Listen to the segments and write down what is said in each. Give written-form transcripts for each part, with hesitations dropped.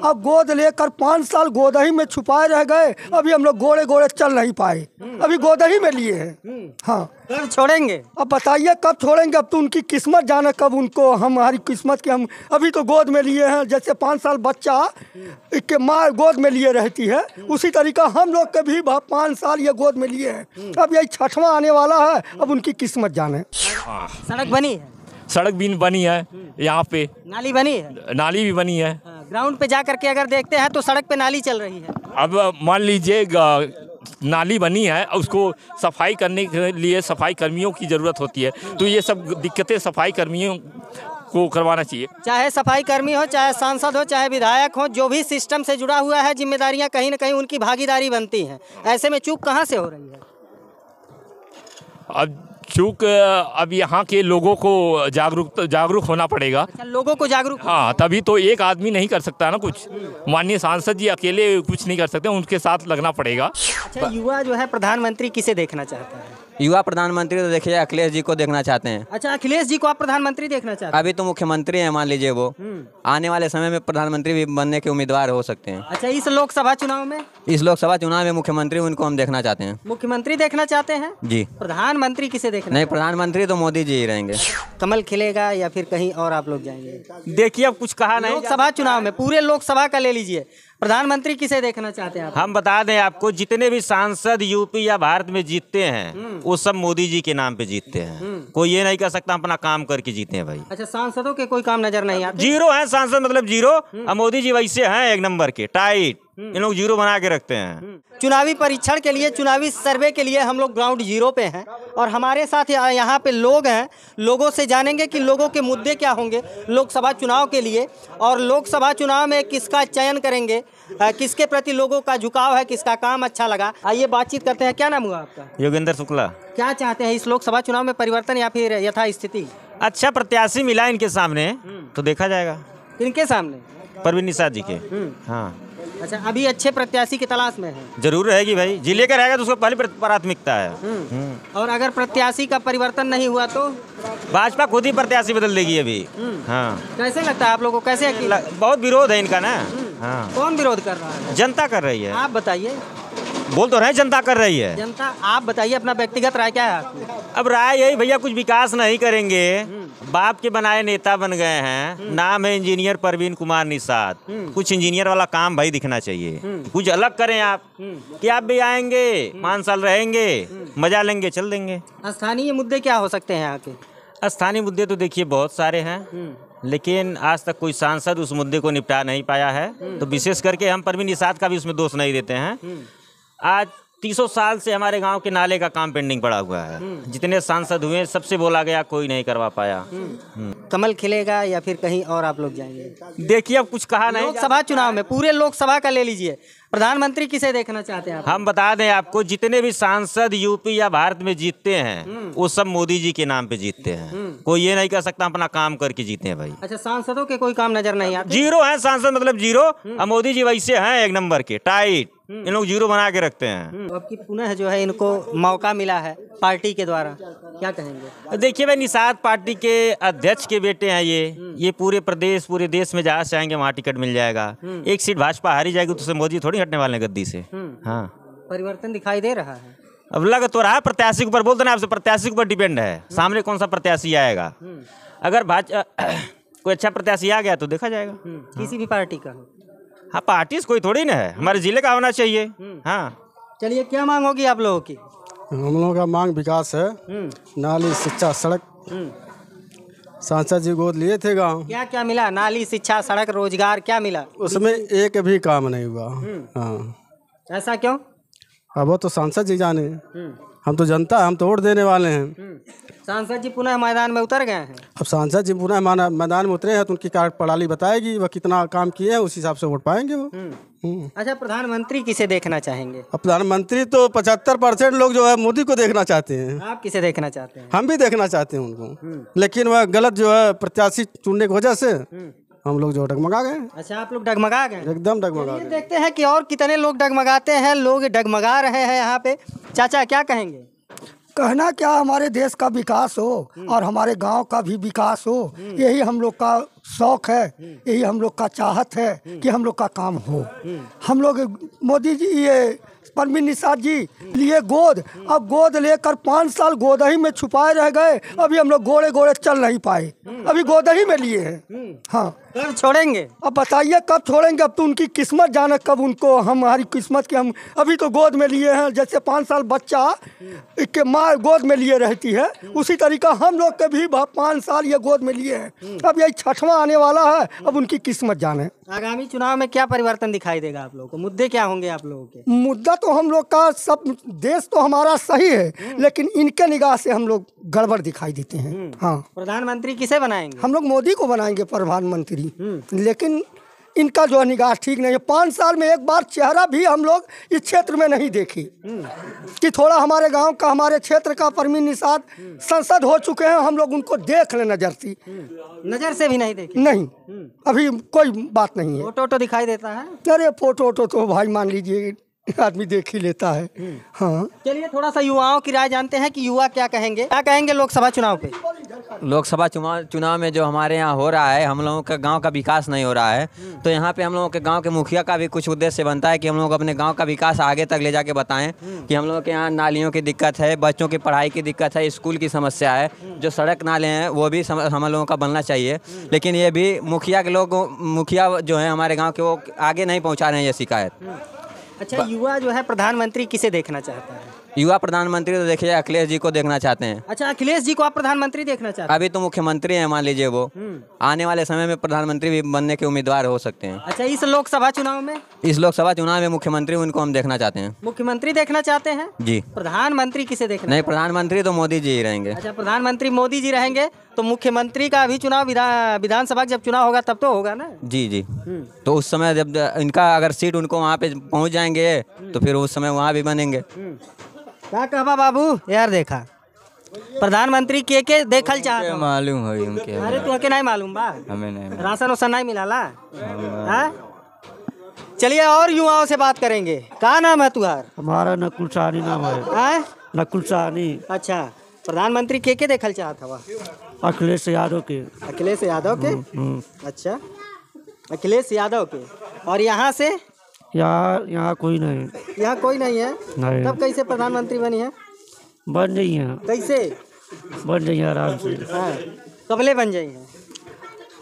अब गोद लेकर 5 साल गोद ही में छुपाए रह गए। अभी हम लोग गोड़े गोड़े चल नहीं पाए, अभी गोद ही में लिए हैं। हाँ, कब छोड़ेंगे? अब बताइए कब छोड़ेंगे? अब तो उनकी किस्मत जाने कब उनको, हमारी किस्मत की हम अभी तो गोद में लिए हैं। जैसे 5 साल बच्चा के माँ गोद में लिए रहती है, उसी तरीका हम लोग के भी 5 साल ये गोद में लिए हैं। अब यही 6वां आने वाला है, अब उनकी किस्मत जाने। सड़क बनी है? सड़क भी बनी है, यहाँ पे नाली बनी है? नाली भी बनी है। ग्राउंड पे जा करके अगर देखते हैं तो सड़क पे नाली चल रही है। अब मान लीजिए नाली बनी है, उसको सफाई करने के लिए सफाई कर्मियों की ज़रूरत होती है, तो ये सब दिक्कतें सफाई कर्मियों को करवाना चाहिए। चाहे सफाई कर्मी हो, चाहे सांसद हो, चाहे विधायक हो, जो भी सिस्टम से जुड़ा हुआ है, जिम्मेदारियां कहीं ना कहीं उनकी भागीदारी बनती हैं। ऐसे में चूक कहाँ से हो रही है? अब चूँकि अब यहाँ के लोगों को जागरूक होना पड़ेगा। अच्छा, लोगों को जागरूक? हाँ, तभी तो एक आदमी नहीं कर सकता ना कुछ। माननीय सांसद जी अकेले कुछ नहीं कर सकते, उनके साथ लगना पड़ेगा। अच्छा, युवा जो है प्रधानमंत्री किसे देखना चाहता है? युवा प्रधानमंत्री तो देखिए अखिलेश जी को देखना चाहते हैं। अच्छा, अखिलेश जी को आप प्रधानमंत्री देखना चाहते हैं? अभी तो मुख्यमंत्री हैं, मान लीजिए वो आने वाले समय में प्रधानमंत्री भी बनने के उम्मीदवार हो सकते हैं। अच्छा, इस लोकसभा चुनाव में? इस लोकसभा चुनाव में मुख्यमंत्री उनको हम देखना चाहते हैं। मुख्यमंत्री देखना चाहते हैं जी। प्रधानमंत्री किसे देखना? नहीं, प्रधानमंत्री तो मोदी जी ही रहेंगे। कमल खिलेगा या फिर कहीं और आप लोग जाएंगे? देखिए, अब कुछ कहा नहीं। लोकसभा चुनाव में पूरे लोकसभा का ले लीजिए, प्रधानमंत्री किसे देखना चाहते हैं आप? हम बता दें आपको, जितने भी सांसद यूपी या भारत में जीतते हैं वो सब मोदी जी के नाम पे जीतते हैं। कोई ये नहीं कह सकता अपना काम करके जीते हैं भाई। अच्छा, सांसदों के कोई काम नजर नहीं आते? जीरो है सांसद, मतलब जीरो। अब मोदी जी वैसे हैं एक नंबर के टाइट, इन लोग जीरो बना के रखते हैं। चुनावी परीक्षण के लिए, चुनावी सर्वे के लिए हम लोग ग्राउंड जीरो पे हैं और हमारे साथ यहाँ पे लोग हैं। लोगों से जानेंगे कि लोगों के मुद्दे क्या होंगे लोकसभा चुनाव के लिए, और लोकसभा चुनाव में किसका चयन करेंगे, किसके प्रति लोगों का झुकाव है, किसका काम अच्छा लगा। आइए बातचीत करते हैं। क्या नाम हुआ आपका? योगेंद्र शुक्ला। क्या चाहते हैं इस लोकसभा चुनाव में, परिवर्तन या फिर यथास्थिति? अच्छा प्रत्याशी मिला इनके सामने तो देखा जाएगा। इनके सामने? परवीन निषाद जी के। हाँ। अच्छा, अभी अच्छे प्रत्याशी की तलाश में है? जरूर रहेगी भाई, जिले का रहेगा तो उसको पहली प्राथमिकता है। और अगर प्रत्याशी का परिवर्तन नहीं हुआ तो? भाजपा खुद ही प्रत्याशी बदल देगी अभी। हाँ। कैसे लगता है आप लोगों को, कैसे बहुत विरोध है इनका ना। हाँ। कौन विरोध कर रहा है? जनता कर रही है। आप बताइए। बोल तो रहे जनता कर रही है। जनता, आप बताइए अपना व्यक्तिगत राय क्या है आपकी? अब राय यही भैया, कुछ विकास नहीं करेंगे, बाप के बनाए नेता बन गए हैं। नाम है इंजीनियर परवीन कुमार निषाद। कुछ इंजीनियर वाला काम भाई दिखना चाहिए, कुछ अलग करें आप कि आप भी आएंगे 5 साल रहेंगे, मजा लेंगे, चल देंगे। स्थानीय मुद्दे क्या हो सकते हैं आके? स्थानीय मुद्दे तो देखिए बहुत सारे हैं, लेकिन आज तक कोई सांसद उस मुद्दे को निपटा नहीं पाया है। तो विशेष करके हम परवीन निषाद का भी उसमें दोष नहीं देते हैं। आज 300 साल से हमारे गांव के नाले का काम पेंडिंग पड़ा हुआ है। जितने सांसद हुए सबसे बोला गया, कोई नहीं करवा पाया। कमल खिलेगा या फिर कहीं और आप लोग जाएंगे? देखिए, अब कुछ कहा नहीं। लोकसभा चुनाव में पूरे लोकसभा का ले लीजिए, प्रधानमंत्री किसे देखना चाहते हैं आप? हम बता दें आपको, जितने भी सांसद यूपी या भारत में जीतते हैं वो सब मोदी जी के नाम पे जीतते हैं। कोई ये नहीं कह सकता अपना काम करके जीते हैं भाई। अच्छा, सांसदों के कोई काम नजर नहीं आते? जीरो है सांसद, मतलब जीरो। अब मोदी जी वैसे हैं एक नंबर के टाइट, इन लोग जीरो बना के रखते हैं। अब की पुनः जो है इनको मौका मिला है पार्टी के द्वारा, क्या कहेंगे? देखिए भाई, निषाद पार्टी के अध्यक्ष के बेटे हैं ये पूरे प्रदेश, पूरे देश में जहाँ से आएंगे वहाँ टिकट मिल जाएगा। एक सीट भाजपा हारी जाएगी तो उससे मोदी थोड़ी हटने वाले गद्दी से। हाँ, परिवर्तन दिखाई दे रहा है। अब लग तो रहा है प्रत्याशी के ऊपर, बोलते ना आपसे, प्रत्याशी के ऊपर डिपेंड है सामने कौन सा प्रत्याशी आएगा। अगर कोई अच्छा प्रत्याशी आ गया तो देखा जाएगा। किसी भी पार्टी का? हाँ, पार्टी से कोई थोड़ी ना है, हमारे जिले का होना चाहिए। हाँ। चलिए, क्या मांग होगी आप लोगों की? हम लोगों का मांग विकास है, नाली, शिक्षा, सड़क। सांसद जी गोद लिए थे गांव। क्या क्या मिला? नाली, शिक्षा, सड़क, रोजगार, क्या मिला? उसमें एक भी काम नहीं हुआ। हाँ। ऐसा क्यों? अब वो तो सांसद जी जाने, हम तो जनता, हम तो वोट देने वाले हैं। सांसद जी पुनः मैदान में उतर गए हैं। अब सांसद जी पुनः मैदान में उतरे हैं तो उनकी कार्यप्रणाली बताएगी, वह कितना काम किए हैं, उस हिसाब से वोट पाएंगे वो। अच्छा, प्रधानमंत्री किसे देखना चाहेंगे? अब प्रधानमंत्री तो 75% लोग जो है मोदी को देखना चाहते हैं। आप किसे देखना चाहते हैं? हम भी देखना चाहते हैं उनको, लेकिन वह गलत जो है प्रत्याशी चुनने की वजह से हम लोग जो डगमगा गए। अच्छा, आप लोग डगमगा गए? एकदम डगमगा गए। देखते हैं कि और कितने लोग डगमगाते हैं। लोग डगमगा रहे हैं यहाँ पे। चाचा, क्या कहेंगे? कहना क्या, हमारे देश का विकास हो और हमारे गांव का भी विकास हो, यही हम लोग का शौक है, यही हम लोग का चाहत है कि हम लोग का काम हो। हम लोग मोदी जी ये परवीन निषाद जी लिए गोद, अब गोद लेकर 5 साल गोद ही में छुपाए रह गए। अभी हम लोग गोड़े गोड़े चल नहीं पाए, अभी गोद ही में लिए हैं। हाँ, कब छोड़ेंगे? अब बताइए कब छोड़ेंगे? अब तो उनकी किस्मत जाने कब उनको, हमारी किस्मत की हम अभी तो गोद में लिए हैं। जैसे 5 साल बच्चा के माँ गोद में लिए रहती है, उसी तरीका हम लोग के भी 5 साल ये गोद में लिए हैं। अब यही 6वां आने वाला है, अब उनकी किस्मत जाने। आगामी चुनाव में क्या परिवर्तन दिखाई देगा आप लोगों को? मुद्दे क्या होंगे आप लोगों के? मुद्दा तो हम लोग का सब, देश तो हमारा सही है, लेकिन इनके निगाह से हम लोग गड़बड़ दिखाई देते हैं। हाँ, प्रधानमंत्री किसे बनाएंगे? हम लोग मोदी को बनाएंगे प्रधानमंत्री, लेकिन इनका जो निगाह ठीक नहीं है। 5 साल में एक बार चेहरा भी हम लोग इस क्षेत्र में नहीं देखी कि थोड़ा हमारे गांव का, हमारे क्षेत्र का परवीन निषाद सांसद हो चुके हैं, हम लोग उनको देख ले नजर से, नजर से भी नहीं देखे? नहीं, अभी कोई बात नहीं है। फोटो दिखाई देता है? अरे फोटो तो भाई मान लीजिए आदमी देख ही लेता है। हाँ, चलिए थोड़ा सा युवाओं की राय जानते हैं कि युवा क्या कहेंगे लोकसभा चुनाव पे। लोकसभा चुनाव में जो हमारे यहाँ हो रहा है, हम लोगों का गांव का विकास नहीं हो रहा है। तो यहाँ पे हम लोगों के गांव के मुखिया का भी कुछ उद्देश्य बनता है कि हम लोग अपने गांव का विकास आगे तक ले जाके बताएं कि हम लोगों के यहाँ नालियों की दिक्कत है, बच्चों की पढ़ाई की दिक्कत है, स्कूल की समस्या है, जो सड़क नाले हैं वो भी हम लोगों का बनना चाहिए। लेकिन ये भी मुखिया जो है हमारे गाँव के, वो आगे नहीं पहुँचा रहे हैं ये शिकायत। अच्छा, युवा जो है प्रधानमंत्री किसे देखना चाहता है? युवा प्रधानमंत्री तो देखिए अखिलेश जी को देखना चाहते हैं। अच्छा, अखिलेश जी को आप प्रधानमंत्री देखना चाहते हैं? अभी तो मुख्यमंत्री हैं, मान लीजिए वो आने वाले समय में प्रधानमंत्री भी बनने के उम्मीदवार हो सकते हैं। अच्छा, इस लोकसभा चुनाव में? इस लोकसभा चुनाव में मुख्यमंत्री उनको हम देखना चाहते हैं। मुख्यमंत्री देखना चाहते हैं जी। प्रधानमंत्री किसे देखना? नहीं, प्रधानमंत्री तो मोदी जी ही रहेंगे। अच्छा, प्रधानमंत्री मोदी जी रहेंगे, तो मुख्यमंत्री का अभी चुनाव विधानसभा जब चुनाव होगा तब तो होगा ना? जी जी। तो उस समय जब इनका अगर सीट उनको वहाँ पे पहुँच जाएंगे तो फिर उस समय वहाँ भी बनेंगे। क्या कहबा बाबू यार, देखा प्रधानमंत्री के देखल चाहते मालूम है उनके? अरे तो के नहीं मालूम बा? हमें नहीं। राशन वासन नहीं मिला ला? चलिए और युवाओं से बात करेंगे। क्या नाम है तुम्हारा? हमारा नकुल साहनी नाम है। नकुल साहनी। अच्छा, प्रधानमंत्री के देखल चाहत हवा? अखिलेश यादव के। अखिलेश यादव के? अच्छा, अखिलेश यादव के। और यहाँ से? यहाँ कोई नहीं। यहाँ कोई नहीं है? नहीं। तब कैसे प्रधानमंत्री बनी है? बन रही है। कैसे बन रही है? आराम से। कबले बन जाई है?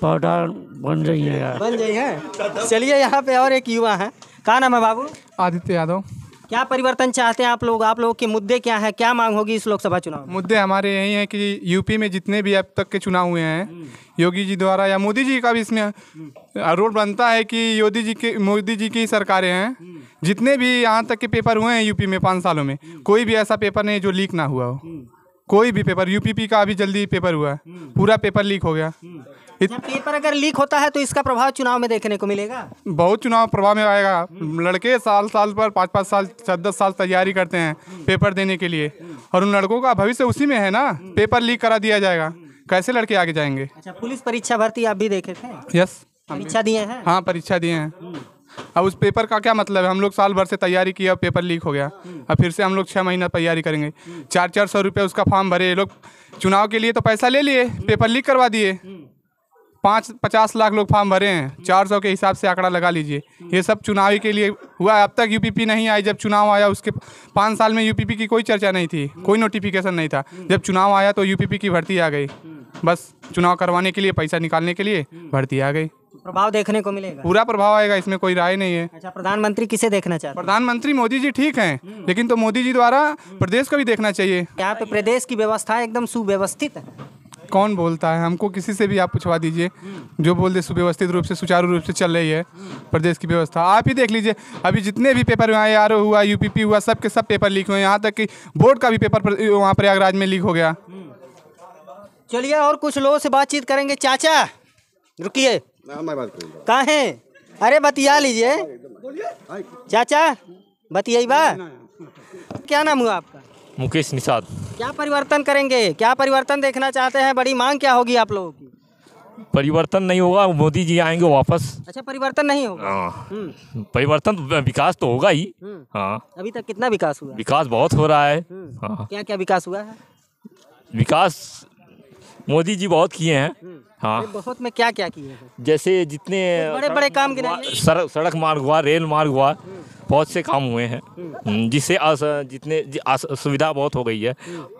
पौधा बन रही है यार। बन जाई है। चलिए यहाँ पे और एक युवा है। क्या नाम है बाबू? आदित्य यादव। क्या परिवर्तन चाहते हैं आप लोग? आप लोगों के मुद्दे क्या है? क्या मांग होगी इस लोकसभा चुनाव में? मुद्दे हमारे यही हैं कि यूपी में जितने भी अब तक के चुनाव हुए हैं, योगी जी द्वारा या मोदी जी का भी इसमें रोल बनता है कि मोदी जी की सरकारें हैं, जितने भी यहाँ तक के पेपर हुए हैं यूपी में 5 सालों में, कोई भी ऐसा पेपर नहीं जो लीक ना हुआ हो। कोई भी पेपर, यूपीपी का अभी जल्दी पेपर हुआ है, पूरा पेपर लीक हो गया। पेपर अगर लीक होता है तो इसका प्रभाव चुनाव में देखने को मिलेगा? बहुत चुनाव प्रभाव में आएगा। लड़के साल पर 5-5 साल 10 साल तैयारी करते हैं पेपर देने के लिए, और उन लड़कों का भविष्य उसी में है ना। पेपर लीक करा दिया जाएगा, कैसे लड़के आगे जाएंगे? अच्छा, पुलिस परीक्षा भर्ती आप भी देखे थे? यस, परीक्षा दिए हैं? हाँ, परीक्षा दिए हैं। अब उस पेपर का क्या मतलब है? हम लोग साल भर से तैयारी किया, पेपर लीक हो गया, अब फिर से हम लोग 6 महीना तैयारी करेंगे। 400 रुपये उसका फॉर्म भरे ये लोग, चुनाव के लिए तो पैसा ले लिए, पेपर लीक करवा दिए। 50 लाख लोग फॉर्म भरे हैं, 400 के हिसाब से आंकड़ा लगा लीजिए। ये सब चुनावी के लिए हुआ है। अब तक यूपीपी नहीं आई। जब चुनाव आया उसके 5 साल में यूपीपी की कोई चर्चा नहीं थी, कोई नोटिफिकेशन नहीं था। जब चुनाव आया तो यूपीपी की भर्ती आ गई, बस चुनाव करवाने के लिए, पैसा निकालने के लिए भर्ती आ गई। प्रभाव देखने को मिलेगा? पूरा प्रभाव आएगा, इसमें कोई राय नहीं है। अच्छा, प्रधानमंत्री किसे देखना चाहते हैं? प्रधानमंत्री मोदी जी ठीक हैं, लेकिन तो मोदी जी द्वारा प्रदेश को भी देखना चाहिए। यहाँ पे प्रदेश की व्यवस्था एकदम सुव्यवस्थित है। कौन बोलता है? हमको किसी से भी आप पूछवा दीजिए, जो बोल दे सुव्यवस्थित रूप से, सुचारू रूप से चल रही है प्रदेश की व्यवस्था। आप ही देख लीजिए, अभी जितने भी पेपर हुए, आर हुआ, यूपीपी हुआ, सब के सब पेपर लीक हुए। यहाँ तक कि बोर्ड का भी पेपर वहाँ प्रयागराज में लीक हो गया। चलिए और कुछ लोगों से बातचीत करेंगे। चाचा रुकिए, कहाँ हैं? अरे बतिया लीजिए चाचा, बतियाइबा। क्या नाम हुआ आपका? मुकेश निषाद। क्या परिवर्तन करेंगे? क्या परिवर्तन देखना चाहते हैं? बड़ी मांग क्या होगी आप लोगों की? परिवर्तन नहीं होगा, मोदी जी आएंगे वापस। अच्छा, परिवर्तन नहीं होगा? हाँ, परिवर्तन, विकास तो होगा ही। हाँ, अभी तक कितना विकास हुआ? विकास बहुत हो रहा है। हाँ, क्या क्या विकास हुआ है? विकास मोदी जी बहुत किए हैं। हाँ, बहुत में क्या क्या किए हैं? जैसे जितने बड़े बड़े काम गिनाइए। सड़क मार्ग हुआ, रेल मार्ग हुआ, बहुत से काम हुए हैं, जिससे सुविधा बहुत हो गई है।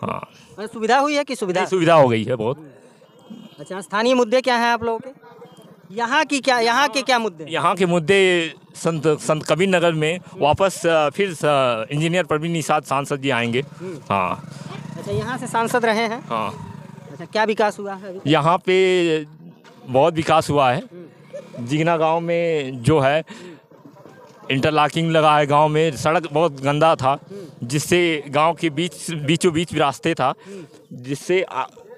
हाँ, सुविधा हुई है कि सुविधा सुविधा हो गई है बहुत। अच्छा, स्थानीय मुद्दे क्या हैं आप लोगों के? यहाँ के क्या मुद्दे हैं? यहाँ के मुद्दे संत कबीर नगर में वापस फिर इंजीनियर प्रवीण निषाद सांसद जी आएंगे। हाँ। अच्छा, यहाँ से सांसद रहे हैं। हाँ। अच्छा, क्या विकास हुआ है अभी? यहाँ पे बहुत विकास हुआ है। जिगना गांव में जो है इंटरलॉकिंग लगा है। गांव में सड़क बहुत गंदा था, जिससे गांव के बीचों बीच रास्ते था, जिससे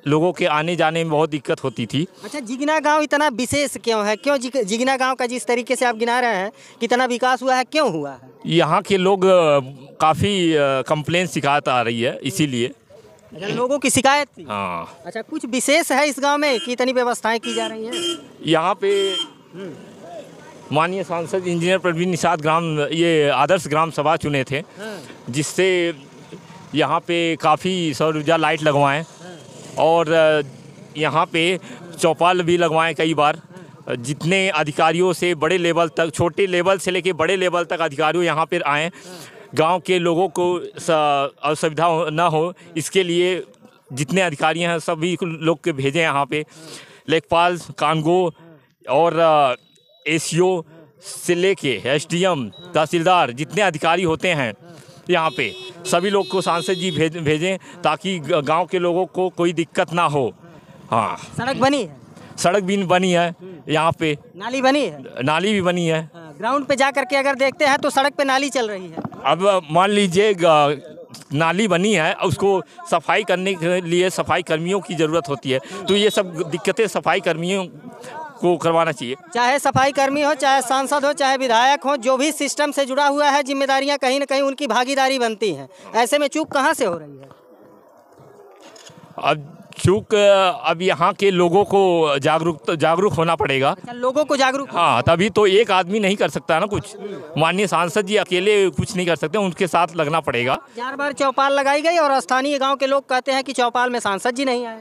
लोगों के आने जाने में बहुत दिक्कत होती थी। अच्छा, जिगना गांव इतना विशेष क्यों है? क्यों जिगना गांव का जिस तरीके से आप गिना रहे हैं कितना विकास हुआ है, क्यों हुआ है? यहाँ के लोग काफ़ी कंप्लेन शिकायत आ रही है, इसीलिए। अच्छा, लोगों की शिकायत थी। हाँ। अच्छा, कुछ विशेष है इस गांव में कि इतनी व्यवस्थाएं की जा रही हैं? यहाँ पे माननीय सांसद इंजीनियर प्रवीण निषाद ये आदर्श ग्राम सभा चुने थे, जिससे यहाँ पे काफ़ी सौर ऊर्जा लाइट लगवाएं और यहाँ पे चौपाल भी लगवाएं कई बार। जितने अधिकारियों से बड़े लेवल तक, छोटे लेवल से लेके बड़े लेवल तक अधिकारियों यहाँ पर आएँ, गांव के लोगों को असुविधा ना हो, इसके लिए जितने अधिकारी हैं सभी लोग के भेजें यहाँ पे। लेखपाल, कानगो और एसईओ से लेके एसडीएम, तहसीलदार, जितने अधिकारी होते हैं यहाँ पे सभी लोग को सांसद जी भेजें, ताकि गांव के लोगों को कोई दिक्कत ना हो। हाँ। सड़क बनी है? सड़क भी बनी है यहाँ पे। नाली बनी है? नाली भी बनी है। ग्राउंड पे जा करके अगर देखते हैं तो सड़क पे नाली चल रही है। अब मान लीजिए नाली बनी है, उसको सफाई करने के लिए सफाई कर्मियों की ज़रूरत होती है, तो ये सब दिक्कतें सफाई कर्मियों को करवाना चाहिए। चाहे सफाई कर्मी हो, चाहे सांसद हो, चाहे विधायक हो, जो भी सिस्टम से जुड़ा हुआ है, जिम्मेदारियां कहीं ना कहीं उनकी भागीदारी बनती हैं। ऐसे में चूक कहाँ से हो रही है? अब चूक अब यहाँ के लोगों को जागरूक होना पड़ेगा। अच्छा, लोगों को जागरूक? हाँ, तभी तो एक आदमी नहीं कर सकता ना कुछ। माननीय सांसद जी अकेले कुछ नहीं कर सकते, उनके साथ लगना पड़ेगा। 4 बार चौपाल लगाई गई और स्थानीय गांव के लोग कहते हैं कि चौपाल में सांसद जी नहीं आए।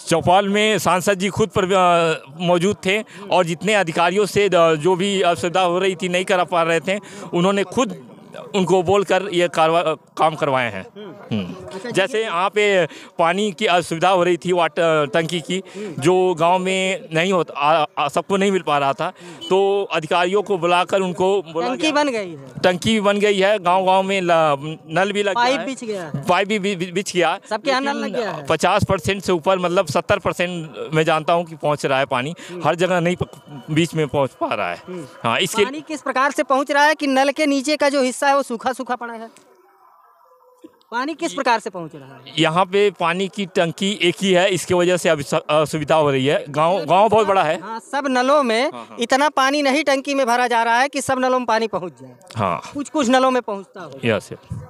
चौपाल में सांसद जी खुद पर मौजूद थे और जितने अधिकारियों से जो भी असुविधा हो रही थी, नहीं कर पा रहे थे, उन्होंने खुद उनको बोलकर ये काम करवाए हैं। जैसे यहाँ पे पानी की असुविधा हो रही थी, वाटर टंकी की, जो गांव में नहीं होता, सबको नहीं मिल पा रहा था, तो अधिकारियों को बुलाकर उनको टंकी बन गई है। टंकी भी बन गई है, गांव में नल भी लग गया है, पाइप भी बिछ गया, सबके यहाँ नल लग गया है। 50% से ऊपर, मतलब 70% मैं जानता हूँ कि पहुँच रहा है पानी। हर जगह नहीं बीच में पहुँच पा रहा है। हाँ, इसके पानी किस प्रकार से पहुँच रहा है कि नल के नीचे का जो हिस्सा है वो सूखा सूखा पड़ा है? पानी किस प्रकार से पहुंच रहा है? यहाँ पे पानी की टंकी एक ही है, इसकी वजह से असुविधा हो रही है। गांव बहुत बड़ा है। हाँ, सब नलों में इतना पानी नहीं टंकी में भरा जा रहा है कि सब नलों में पानी पहुंच जाए। हाँ, कुछ नलों में पहुंचता हो।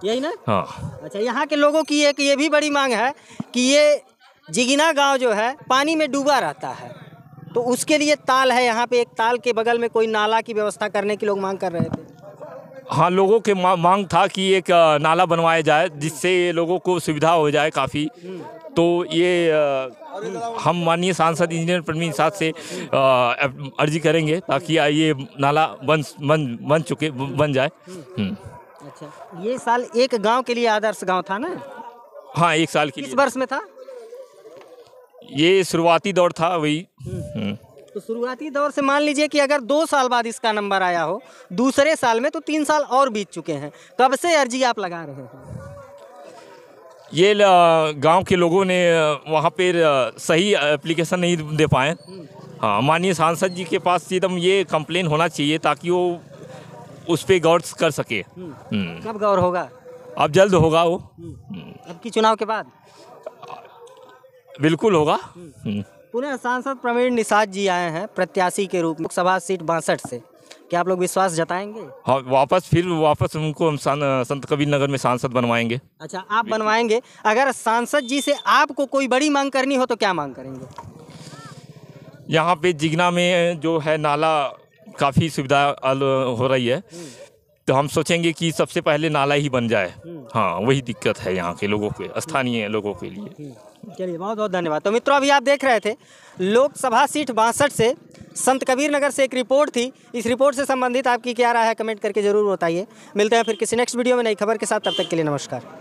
यही ना? हाँ। अच्छा, यहाँ के लोगों की एक ये भी बड़ी मांग है कि ये जिगना गाँव जो है पानी में डूबा रहता है, तो उसके लिए ताल है यहाँ पे, एक ताल के बगल में कोई नाला की व्यवस्था करने की लोग मांग कर रहे थे। हाँ, लोगों के मांग था कि एक नाला बनवाया जाए, जिससे लोगों को सुविधा हो जाए काफ़ी। तो ये हम माननीय सांसद इंजीनियर प्रवीण निषाद से अर्जी करेंगे ताकि ये नाला बन जाए। अच्छा, ये साल एक गांव के लिए आदर्श गांव था ना? हाँ, 1 साल के लिए। किस वर्ष में था? ये शुरुआती दौर था वही। तो शुरुआती दौर से मान लीजिए कि अगर 2 साल बाद इसका नंबर आया हो, दूसरे साल में, तो 3 साल और बीत चुके हैं। कब से अर्जी आप लगा रहे हैं? ये गांव के लोगों ने वहाँ पर सही एप्लीकेशन नहीं दे पाए। हाँ, माननीय सांसद जी के पास एकदम ये कंप्लेन होना चाहिए ताकि वो उस पर गौर कर सके। कब गौर होगा? अब जल्द होगा वो। अब की चुनाव के बाद बिल्कुल होगा। पुनः सांसद प्रवीण निषाद जी आए हैं प्रत्याशी के रूप में लोकसभा सीट 62 से। क्या आप लोग विश्वास जताएंगे? हाँ, वापस उनको हम संत कबीर नगर में सांसद बनवाएंगे। अच्छा, आप बनवाएंगे। अगर सांसद जी से आपको कोई बड़ी मांग करनी हो तो क्या मांग करेंगे? यहाँ पे जिगना में जो है नाला काफ़ी सुविधा हो रही है, तो हम सोचेंगे कि सबसे पहले नाला ही बन जाए। हाँ, वही दिक्कत है यहाँ के लोगों के, स्थानीय लोगों के लिए। चलिए, बहुत बहुत धन्यवाद। तो मित्रों, अभी आप देख रहे थे लोकसभा सीट 62 से संत कबीर नगर से एक रिपोर्ट थी। इस रिपोर्ट से संबंधित आपकी क्या राय है, कमेंट करके जरूर बताइए। मिलते हैं फिर किसी नेक्स्ट वीडियो में नई खबर के साथ, तब तक के लिए नमस्कार।